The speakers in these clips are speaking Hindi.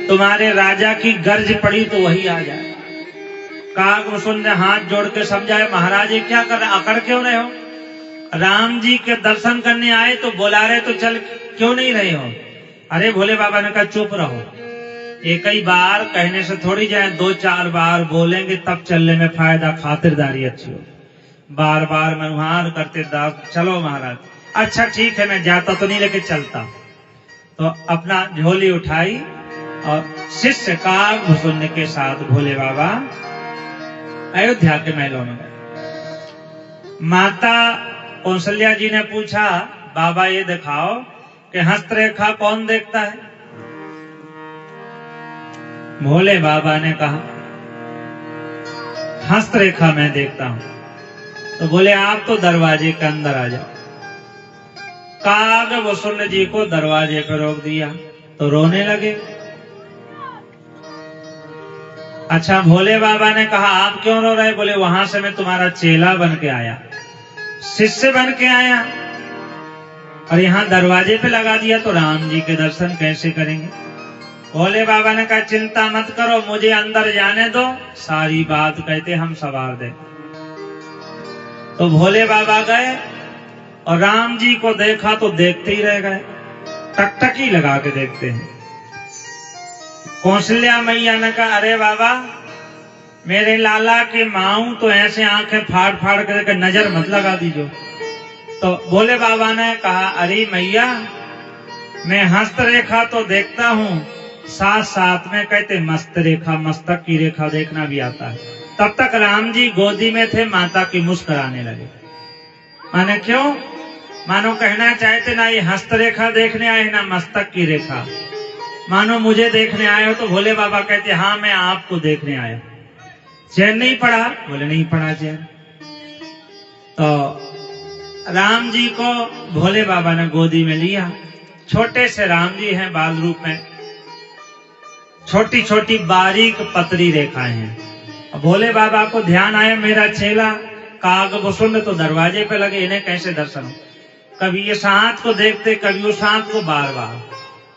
तुम्हारे राजा की गर्ज पड़ी तो वही आ जाए। कागभूषण ने हाथ जोड़ के समझाया, महाराज ये क्या कर रहे, अकड़ क्यों रहे हो? राम जी के दर्शन करने आए तो बुला रहे तो चल क्यों नहीं रहे हो? अरे भोले बाबा ने कहा चुप रहो, एक ही बार कहने से थोड़ी जाए, 2-4 बार बोलेंगे तब चलने में फायदा, खातिरदारी अच्छी हो। बार बार मनोहार करते दास, चलो महाराज, अच्छा ठीक है मैं जाता तो नहीं लेकिन चलता। तो अपना झोली उठाई और शिष्य कागभूषण के साथ भोले बाबा अयोध्या के महलों में गए। माता कौशल्या जी ने पूछा, बाबा ये दिखाओ कि हस्तरेखा कौन देखता है? भोले बाबा ने कहा हस्तरेखा मैं देखता हूं। तो बोले आप तो दरवाजे के अंदर आ जाओ। कागभूषण जी को दरवाजे पर रोक दिया तो रोने लगे। अच्छा, भोले बाबा ने कहा आप क्यों रो रहे? बोले वहां से मैं तुम्हारा चेला बन के आया, शिष्य बन के आया, और यहाँ दरवाजे पे लगा दिया तो राम जी के दर्शन कैसे करेंगे? भोले बाबा ने कहा चिंता मत करो, मुझे अंदर जाने दो, सारी बात कहते हम सवार दे। तो भोले बाबा गए और राम जी को देखा तो देखते ही रह गए, टकटकी लगा के देखते हैं। कौशल्या मैया ने कहा अरे बाबा, मेरे लाला के माऊ तो ऐसे आंखें फाड़ फाड़ कर नजर मत लगा दीजिए। तो भोले बाबा ने कहा अरे मैया, मैं हस्तरेखा तो देखता हूँ, साथ साथ में कहते मस्त रेखा, मस्तक की रेखा देखना भी आता है। तब तक राम जी गोदी में थे, माता की मुस्कुराने लगे। माने क्यों? मानो कहना चाहते ना ये हस्तरेखा देखने आए ना मस्तक की रेखा, मानो मुझे देखने आए हो। तो भोले बाबा कहते हाँ मैं आपको देखने आया। चैन नहीं पड़ा? बोले नहीं पड़ा चैन। तो राम जी को भोले बाबा ने गोदी में लिया। छोटे से राम जी हैं, बाल रूप में, छोटी छोटी बारीक पतरी रेखाएं हैं। भोले बाबा को ध्यान आया मेरा चेला कागभूषण तो दरवाजे पे लगे, इन्हें कैसे दर्शन हो? कभी ये साथ को देखते, कभी उस साथ को, बार बार।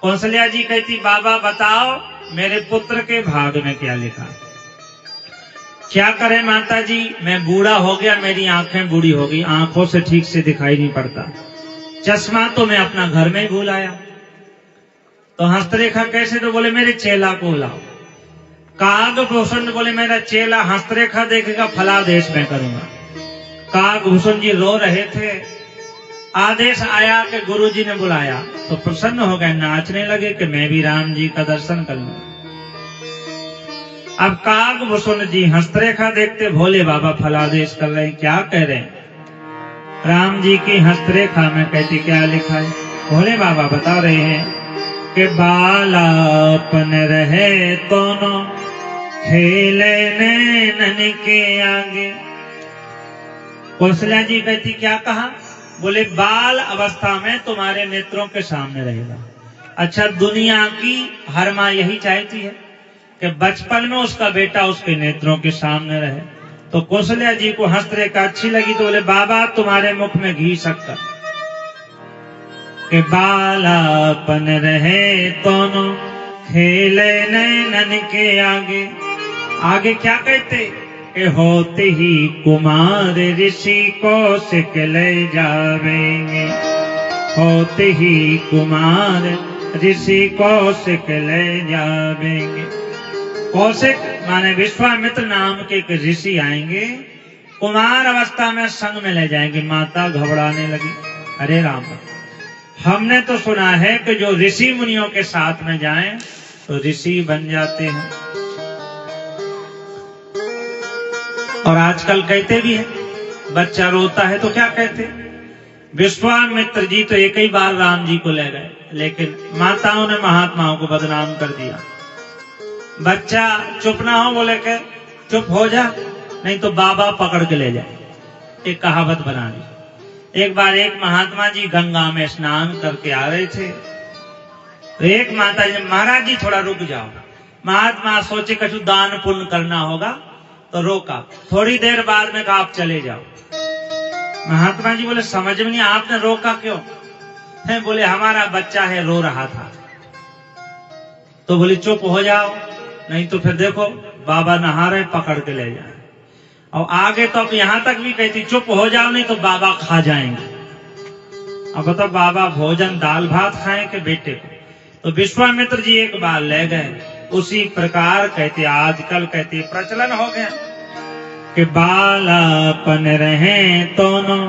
कौशल्या जी कहती बाबा बताओ मेरे पुत्र के भाग में क्या लिखा? क्या करें माता जी, मैं बूढ़ा हो गया, मेरी आंखें बूढ़ी हो गई, आंखों से ठीक से दिखाई नहीं पड़ता, चश्मा तो मैं अपना घर में भूल आया, तो हस्तरेखा कैसे? तो बोले मेरे चेला को लाओ। कागभूषण बोले मेरा चेला हस्तरेखा देखेगा, फलादेश मैं करूंगा। कागभूषण जी रो रहे थे। आदेश आया कि गुरुजी ने बुलाया तो प्रसन्न हो गए, नाचने लगे कि मैं भी राम जी का दर्शन कर लूं। अब कागभूषण जी हस्तरेखा देखते, भोले बाबा फलादेश कर रहे हैं। क्या कह रहे हैं? राम जी की हस्तरेखा में कहती क्या लिखा है? भोले बाबा बता रहे हैं कि बालापन रहे दोनों खेले नैनन के आगे। कौशल्या जी कहती क्या कहा? बोले बाल अवस्था में तुम्हारे नेत्रों के सामने रहेगा। अच्छा, दुनिया की हर माँ यही चाहती है कि बचपन में उसका बेटा उसके नेत्रों के सामने रहे। तो कौशल्या जी को हस्तरेखा अच्छी लगी तो बोले बाबा तुम्हारे मुख में घी शक्कर, कि बालापन रहे दोनों खेले नैनन के आगे। आगे क्या कहते? कि होते ही कुमार ऋषि कौशिक ले जावेंगे, होते ही कुमार ऋषि कौशिक ले जावेंगे। कौशिक माने विश्वामित्र नाम के एक ऋषि आएंगे, कुमार अवस्था में संग में ले जाएंगे। माता घबराने लगी। अरे राम, हमने तो सुना है कि जो ऋषि मुनियों के साथ में जाएं तो ऋषि बन जाते हैं, और आजकल कहते भी हैं बच्चा रोता है तो क्या कहते? विश्वामित्र जी तो एक ही बार राम जी को ले गए, लेकिन माताओं ने महात्माओं को बदनाम कर दिया। बच्चा चुप ना हो, बोले के चुप हो जा नहीं तो बाबा पकड़ के ले जाए। एक कहावत बना दी। एक बार एक महात्मा जी गंगा में स्नान करके आ रहे थे, तो एक माता जी, महाराज जी थोड़ा रुक जाओ। महात्मा सोचे कछु दान पुण्य करना होगा तो रोका। थोड़ी देर बाद में कहा आप चले जाओ। महात्मा जी बोले समझ में नहीं, आपने रोका क्यों है? बोले हमारा बच्चा है रो रहा था। तो बोली चुप हो जाओ, नहीं तो फिर देखो बाबा नहा रहे, पकड़ के ले जाए। और आगे तो अब यहां तक भी कहती चुप हो जाओ, नहीं तो बाबा खा जाएंगे। अब बताओ बाबा भोजन दाल भात खाएं के बेटे को? तो विश्वामित्र जी एक बार ले गए। उसी प्रकार कहते आजकल कहते प्रचलन हो गया कि बालापन रहे दोनों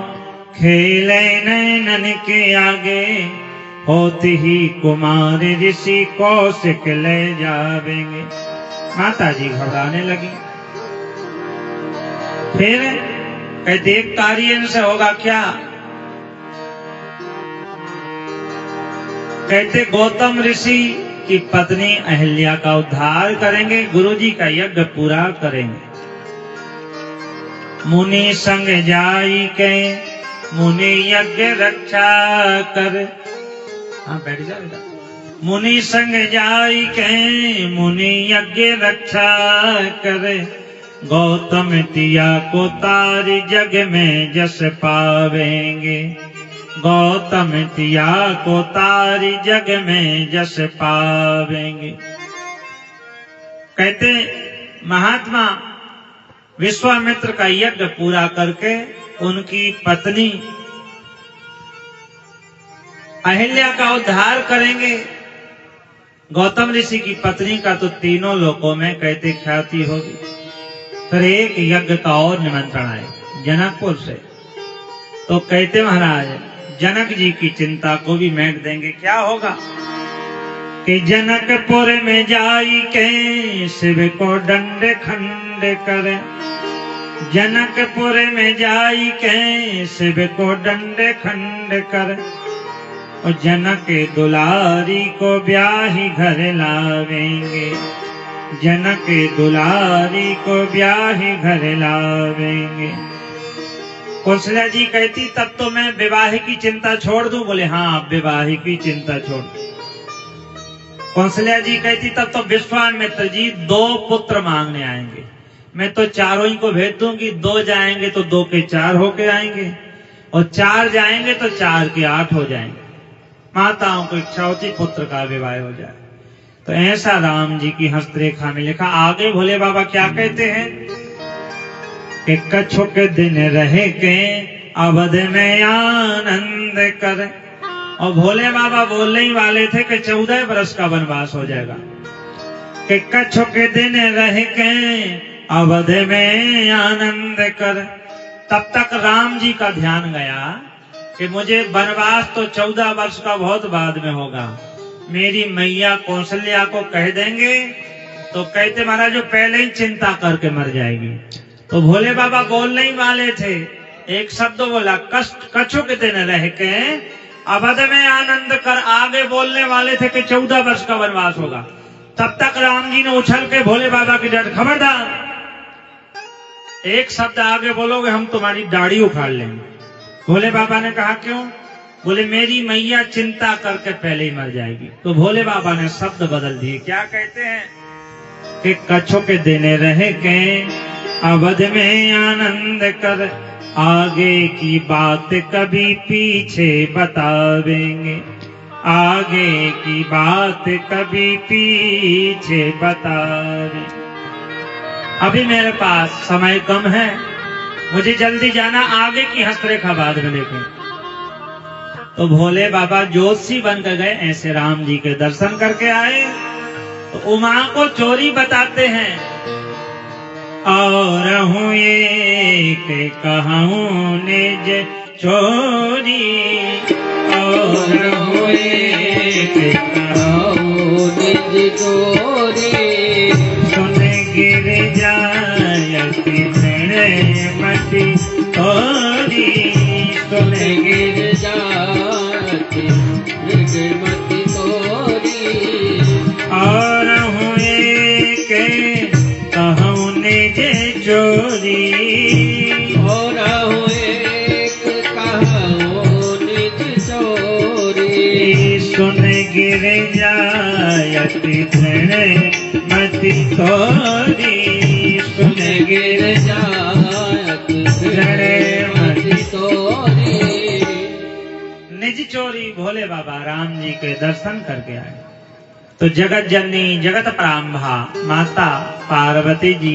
खेले नैनन के आगे, होती ही कुमार ऋषि कौशिक ले जावेंगे। माता जी घबराने लगी। फिर कहते एक कार्य इनसे होगा क्या? कहते गौतम ऋषि की पत्नी अहिल्या का उद्धार करेंगे, गुरुजी का यज्ञ पूरा करेंगे। मुनि संग जाई के मुनि यज्ञ रक्षा कर। हाँ बैठ जा बेटा। मुनि संग जाई के मुनि यज्ञ रक्षा करे, गौतम तिया को तारी जग में जस पावेंगे। गौतम तिया को तारी जग में जस पावेंगे। कहते महात्मा विश्वामित्र का यज्ञ पूरा करके उनकी पत्नी अहिल्या का उद्धार करेंगे। गौतम ऋषि की पत्नी का तो तीनों लोकों में कहते ख्याति होगी। फिर एक यज्ञ का और निमंत्रण आए जनकपुर से। तो कहते महाराज जनक जी की चिंता को भी मेट देंगे। क्या होगा कि जनकपुर में जाई के शिव को दंड खंड करे। जनकपुर में जाई के शिव को दंड खंड कर, और जनक दुलारी को ब्याही घर लावेंगे। जनक दुलारी को ब्याही घर लावेंगे। कौशल्या जी कहती तब तो मैं विवाह की चिंता छोड़ दूं। बोले हाँ विवाह की चिंता छोड़। कौशल्या जी कहती तब तो विश्वामित्र जी 2 पुत्र मांगने आएंगे। मैं तो चारों ही को भेज दूंगी। 2 जाएंगे तो 2 के 4 होके आएंगे, और 4 जाएंगे तो 4 के 8 हो जाएंगे। माताओं को इच्छा होती पुत्र का विवाह हो जाए। तो ऐसा राम जी की हस्तरेखा में लिखा। आगे भोले बाबा क्या कहते हैं कि कछुक दिन रहे के अवध में आनंद कर। और भोले बाबा बोलने ही वाले थे कि 14 वर्ष का वनवास हो जाएगा। कि कछुक दिन रहे के अवध में आनंद कर। तब तक राम जी का ध्यान गया कि मुझे वनवास तो 14 वर्ष का बहुत बाद में होगा। मेरी मैया कौशल्या को कह देंगे तो कहते महाराज जो पहले ही चिंता करके मर जाएगी। तो भोले बाबा बोलने ही वाले थे। एक शब्द बोला कछुक दिन रह के अवध में आनंद कर। आगे बोलने वाले थे कि 14 वर्ष का वनवास होगा। तब तक राम जी ने उछल के भोले बाबा की डर खबरदार, एक शब्द आगे बोलोगे हम तुम्हारी दाढ़ी उखाड़ लेंगे। भोले बाबा ने कहा क्यों? बोले मेरी मैया चिंता करके पहले ही मर जाएगी। तो भोले बाबा ने शब्द बदल दिए। क्या कहते हैं कि कछुक दिन रह के अवध में आनंद कर। आगे की बात कभी पीछे बतावेंगे। आगे की बात कभी पीछे बतावे। अभी मेरे पास समय कम है, मुझे जल्दी जाना। आगे की हस्तरेखा बाद में देखें। तो भोले बाबा ज्योतिषी बन कर गए। ऐसे राम जी के दर्शन करके आए तो उमा को चोरी बताते हैं। और हूँ एक कहूँ निज चोरी। और हूँ एक कहूँ निज चोरी। सुन गिर जायति मति तोरी। सुन गिर जायति मति तोरी। और हूँ एक कहूँ निज चोरी। और हूँ एक कहूँ निज चोरी। सुन गिर जायति मति तोरी। सुन गिर जायति मति तोरी। निज चोरी। भोले बाबा राम जी के दर्शन करके आए तो जगत जननी जगत प्रारंभा माता पार्वती जी